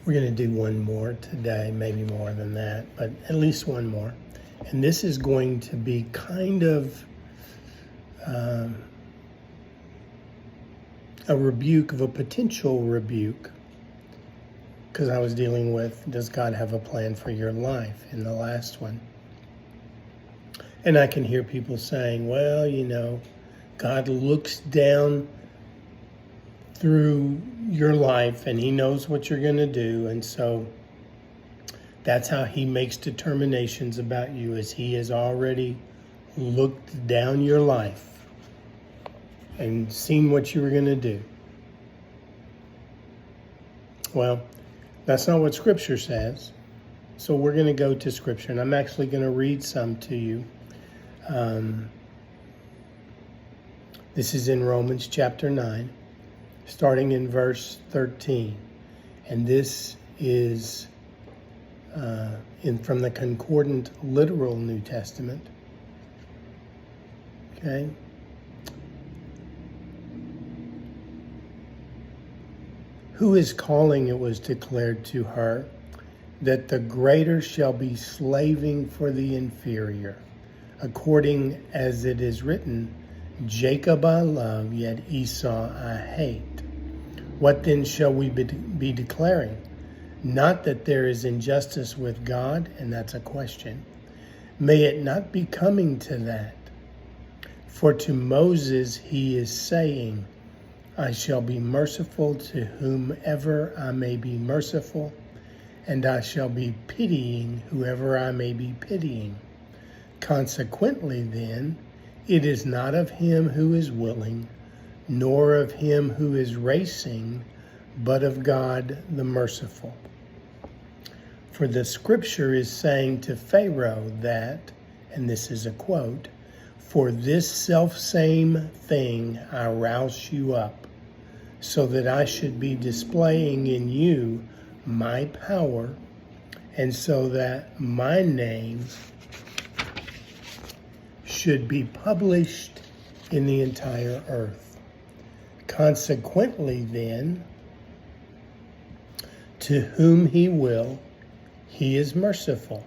We're going to do one more today, maybe more than that, but at least one more. And this is going to be kind of a rebuke of a potential rebuke, because I was dealing with, does God have a plan for your life in the last one? And I can hear people saying, well, God looks down through your life and he knows what you're going to do. And so that's how he makes determinations about you, as he has already looked down your life and seen what you were going to do. Well, that's not what Scripture says. So we're going to go to Scripture, and I'm actually going to read some to you. This is in Romans chapter 9, starting in verse 13. And this is from the Concordant Literal New Testament. Okay. Who is calling, it was declared to her, that the greater shall be slaving for the inferior, according as it is written, Jacob I love, yet Esau I hate. What then shall we be declaring? Not that there is injustice with God, and that's a question. May it not be coming to that. For to Moses he is saying, I shall be merciful to whomever I may be merciful, and I shall be pitying whoever I may be pitying. Consequently, then, it is not of him who is willing, nor of him who is racing, but of God the merciful. For the Scripture is saying to Pharaoh that, and this is a quote, for this selfsame thing I rouse you up, so that I should be displaying in you my power, and so that my name should be published in the entire earth. Consequently, then, to whom he will, he is merciful,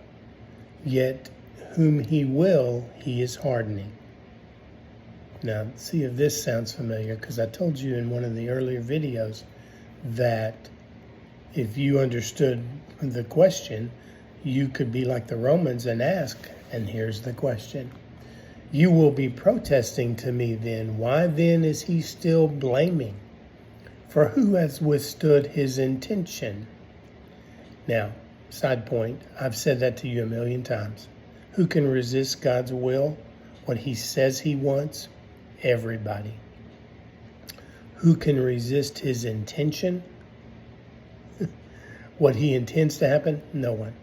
yet whom he will, he is hardening. Now, see if this sounds familiar, because I told you in one of the earlier videos that if you understood the question, you could be like the Romans and ask, and here's the question. You will be protesting to me then, why then is he still blaming? For who has withstood his intention? Now, side point, I've said that to you a million times. Who can resist God's will? What he says he wants? Everybody. Who can resist his intention? What he intends to happen? No one.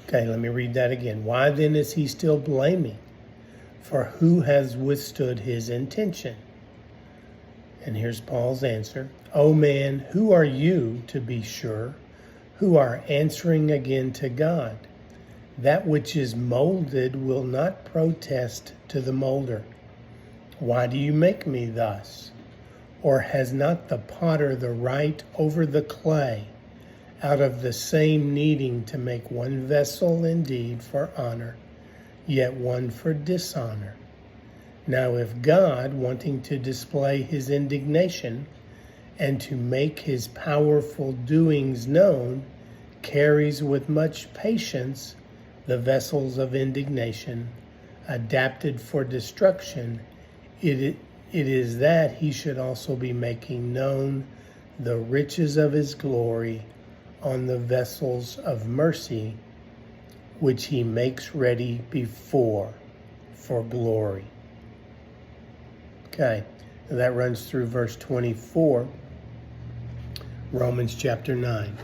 Okay, let me read that again. Why then is he still blaming? For who has withstood his intention? And here's Paul's answer. Oh man, who are you, to be sure, who are answering again to God? That which is molded will not protest to the molder. Why do you make me thus? Or has not the potter the right over the clay, out of the same needing to make one vessel indeed for honor, yet one for dishonor? Now if God, wanting to display his indignation and to make his powerful doings known, carries with much patience the vessels of indignation, adapted for destruction, it is that he should also be making known the riches of his glory on the vessels of mercy, which he makes ready before for glory. Okay, that runs through verse 24, Romans chapter 9.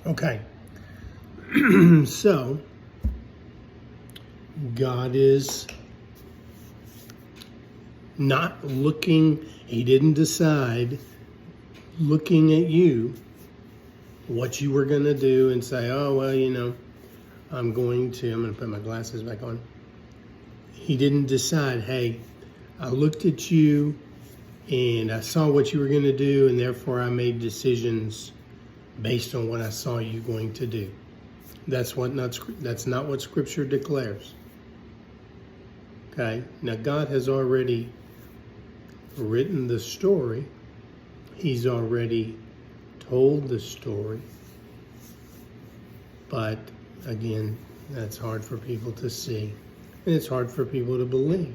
Okay, so God is not looking, he didn't decide, looking at you, what you were going to do and say, oh, well, I'm going to put my glasses back on. He didn't decide, hey, I looked at you and I saw what you were going to do, and therefore I made decisions based on what I saw you going to do. That's not what Scripture declares. Okay? Now God has already written the story. He's already told the story. But again, that's hard for people to see. And it's hard for people to believe.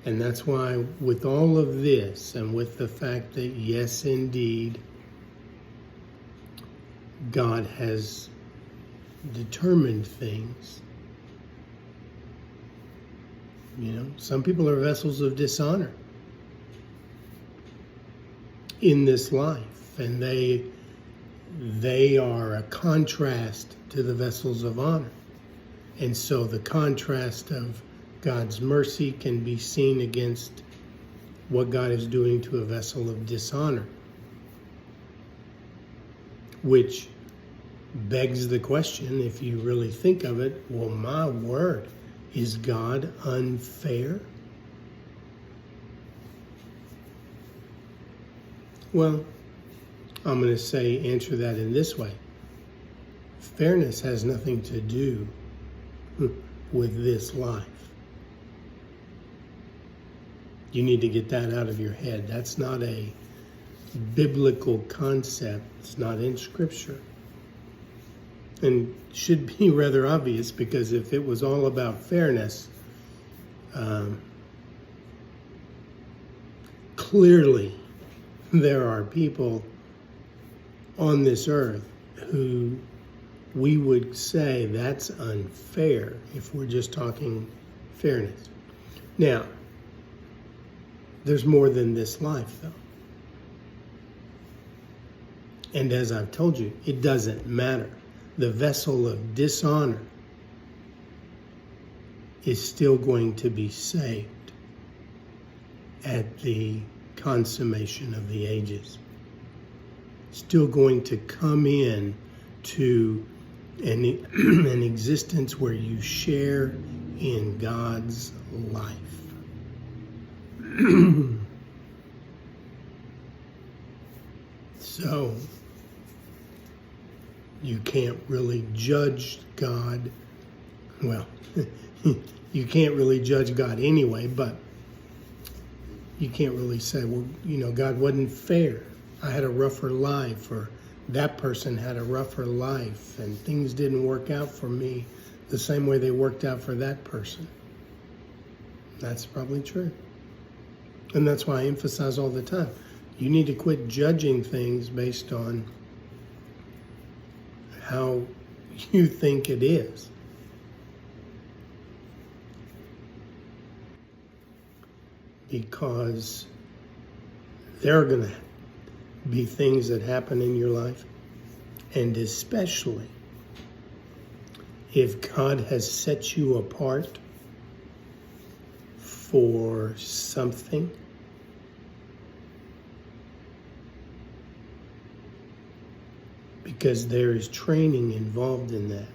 And that's why with all of this, and with the fact that yes, indeed, God has determined things. Some people are vessels of dishonor in this life, and they are a contrast to the vessels of honor. And so the contrast of God's mercy can be seen against what God is doing to a vessel of dishonor, which begs the question, if you really think of it, well, my word, is God unfair? Well, I'm going to answer that in this way. Fairness has nothing to do with this life. You need to get that out of your head. That's not a biblical concept. It's not in Scripture. And should be rather obvious, because if it was all about fairness, clearly there are people on this earth who we would say that's unfair if we're just talking fairness. Now, there's more than this life, though. And as I've told you, it doesn't matter. The vessel of dishonor is still going to be saved at the consummation of the ages. Still going to come in to an existence where you share in God's life. So, you can't really judge God. Well, you can't really judge God anyway, but you can't really say, well, God wasn't fair. I had a rougher life, or that person had a rougher life, and things didn't work out for me the same way they worked out for that person. That's probably true. And that's why I emphasize all the time, you need to quit judging things based on how you think it is. Because there are going to be things that happen in your life, and especially if God has set you apart for something, because there is training involved in that.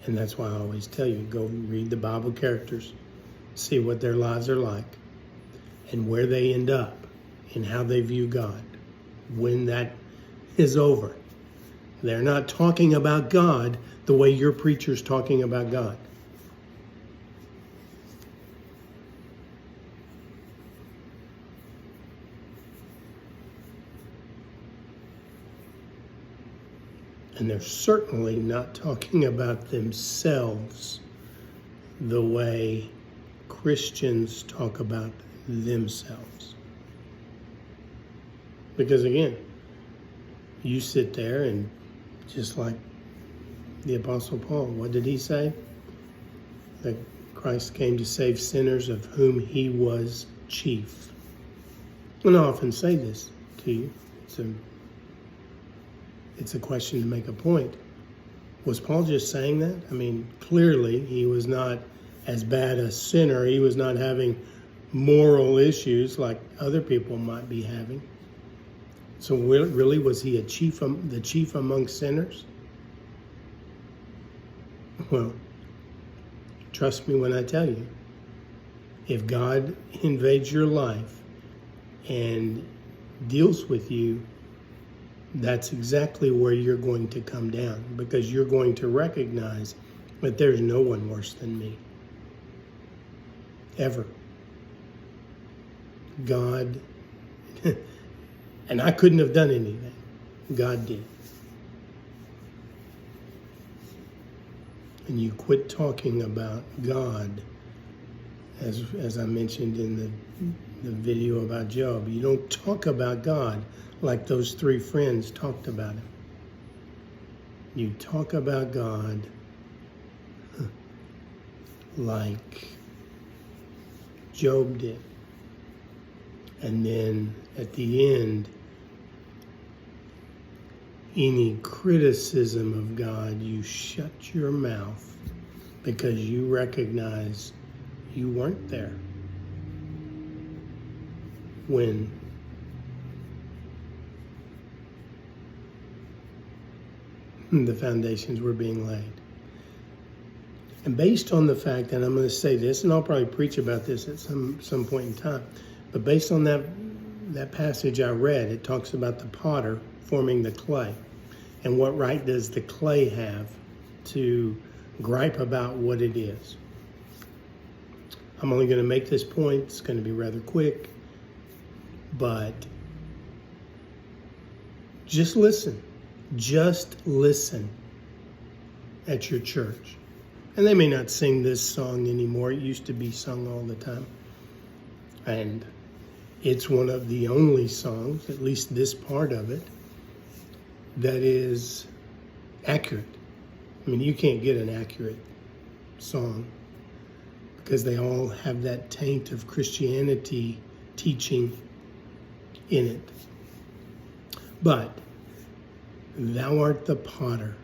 And that's why I always tell you, go read the Bible characters, see what their lives are like, and where they end up, and how they view God when that is over. They're not talking about God the way your preacher's talking about God. And they're certainly not talking about themselves the way Christians talk about themselves. Because again, you sit there and just like the Apostle Paul, what did he say? That Christ came to save sinners, of whom he was chief. And I often say this to you. It's a question to make a point. Was Paul just saying that? I mean, clearly he was not as bad a sinner. He was not having moral issues like other people might be having. So really, was he the chief among sinners? Well, trust me when I tell you, If God invades your life and deals with you, that's exactly where you're going to come down, because you're going to recognize that there's no one worse than me. Ever. God, and I couldn't have done anything. God did. And you quit talking about God, as I mentioned in the video about Job. You don't talk about God like those three friends talked about him. You talk about God like Job did. And then at the end, any criticism of God, you shut your mouth because you recognize you weren't there when the foundations were being laid. And based on the fact that I'm going to say this, and I'll probably preach about this at some point in time, but based on that passage I read, it talks about the potter forming the clay. And what right does the clay have to gripe about what it is? I'm only going to make this point. It's going to be rather quick. But just listen. Just listen at your church. And they may not sing this song anymore. It used to be sung all the time. And it's one of the only songs, at least this part of it, that is accurate. I mean, you can't get an accurate song because they all have that taint of Christianity teaching in it. But thou art the potter,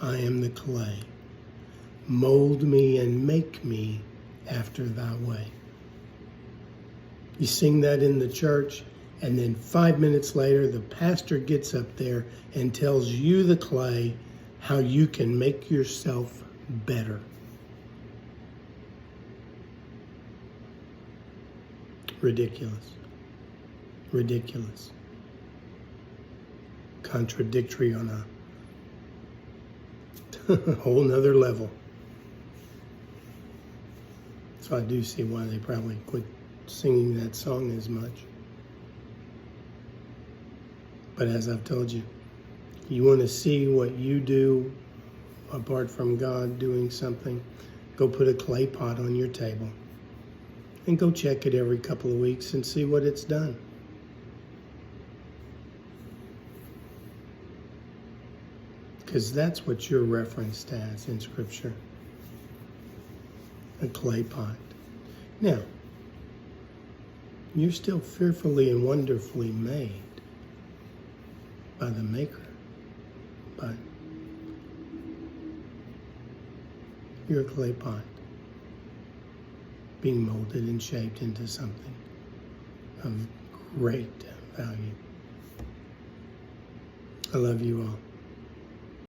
I am the clay. Mold me and make me after thy way. You sing that in the church, and then 5 minutes later, the pastor gets up there and tells you, the clay, how you can make yourself better. Ridiculous. Ridiculous. Contradictory on a whole nother level. So I do see why they probably quit singing that song as much. But as I've told you, you want to see what you do apart from God doing something, go put a clay pot on your table and go check it every couple of weeks and see what it's done. Because that's what you're referenced as in Scripture. A clay pot. Now, you're still fearfully and wonderfully made by the Maker, but you're a clay pot being molded and shaped into something of great value. I love you all.